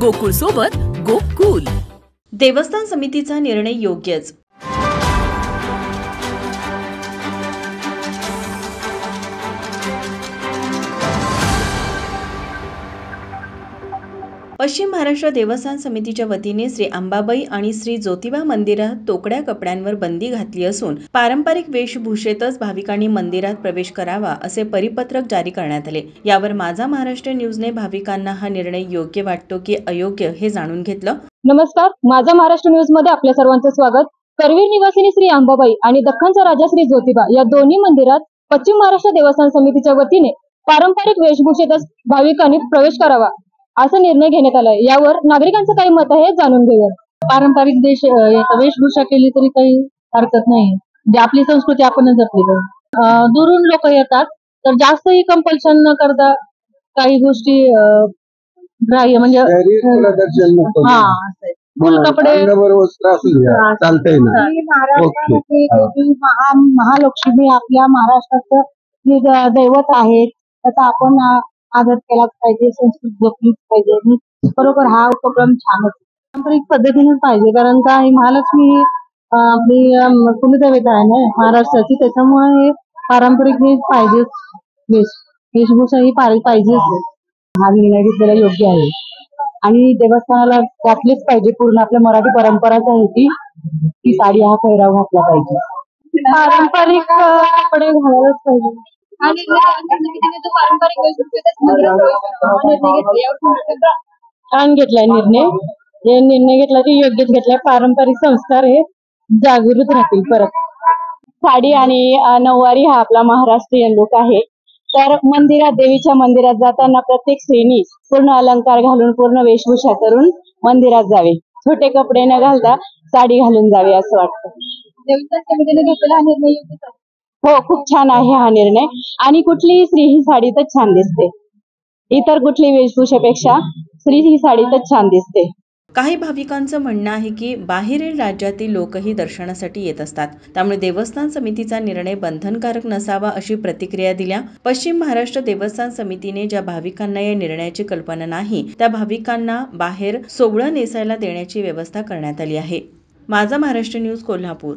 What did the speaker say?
गोकुळ सोबत गोकुल। देवस्थान समितीचा निर्णय योग्यच। पश्चिम महाराष्ट्र देवस्थान समितीच्या वतीने श्री अंबाबाई आणि श्री ज्योतिबा मंदिरात तोकड्या कपड्यांवर बंदी घातली असून पारंपरिक वेशभूषेतच भाविकांनी मंदिरात प्रवेश करावा असे परिपत्रक जारी करण्यात आले। यावर माझा महाराष्ट्र न्यूजने भाविकांना हा निर्णय योग्य वाटतो की अयोग्य हे जाणून घेतलं। नमस्कार, माझा महाराष्ट्र न्यूज मध्ये आपल्या सर्वांचं स्वागत। करवीर निवासिनी श्री अंबाबाई आणि दख्खनचा राजा श्री ज्योतिबा या दोन्ही मंदिरात पश्चिम महाराष्ट्र देवस्थान समितीच्या वतीने पारंपरिक वेशभूषेतच भाविकांनी प्रवेश करावा असा निर्णय घेण्यात आलाय। यावर नागरिकांचं काही मत आहे जाणून घेऊया। पारंपरिक वेशभूषा केली तरी काही हरकत नाही, जे आपली संस्कृती आपण जपली पाहिजे। दुरून लोक येतात तर जास्तही कंपल्शन न करता काही गोष्टी ग्राह्य म्हणजे फुल कपडे चालतंय ना। महालक्ष्मी आपल्या महाराष्ट्राचं दैवत आहे, त्याचा आपण आदर केला पाहिजे, संस्कृती जपली पाहिजे। बरोबर, हा उपक्रम छानच पारंपरिक पद्धतीनेच पाहिजे, कारण का ही महालक्ष्मी ही आपली कुलदेवता आहे ना महाराष्ट्राची, त्याच्यामुळे हे पारंपरिक पाहिजेच, वेशभूषा ही पाहिजेच। हा निर्णय घेतलेला योग्य आहे आणि देवस्थानाला घातलीच पाहिजे। पूर्ण आपल्या मराठी परंपराच आहे की साडी हा पेहराव घातला पाहिजे, पारंपरिक कपडे घालायलाच पाहिजे। आणि पारंपरिक छान घेतलाय निर्णय, हे निर्णय घेतला की योग्यच घेतलाय। पारंपरिक संस्कार हे जागृत राहतील। परत साडी आणि नऊवारी हा आपला महाराष्ट्रीयन लुक आहे, तर मंदिरात देवीच्या मंदिरात जाताना प्रत्येक स्त्रीनी पूर्ण अलंकार घालून पूर्ण वेशभूषा करून मंदिरात जावे, छोटे कपडे न घालता साडी घालून जावे असं वाटतं। देवस्थान समितीने घेतलेला हा निर्णय योग्य आहे। हो, खूप छान आहे हा निर्णय, आणि कुठलीही स्त्री ही साडीतच छान दिसते, इतर कुठली वेशभूषेपेक्षा स्त्री ही साडीतच छान दिसते। काही भाविकांचं म्हणणं आहे की बाहेरील राज्यातील लोकही दर्शनासाठी येत असतात, त्यामुळे देवस्थान समितीचा निर्णय बंधनकारक नसावा अशी प्रतिक्रिया दिल्या। पश्चिम महाराष्ट्र देवस्थान समितीने ज्या भाविकांना या निर्णयाची कल्पना नाही त्या भाविकांना बाहेर सोवळं नेसायला देण्याची व्यवस्था करण्यात आली आहे। माझा महाराष्ट्र न्यूज, कोल्हापूर।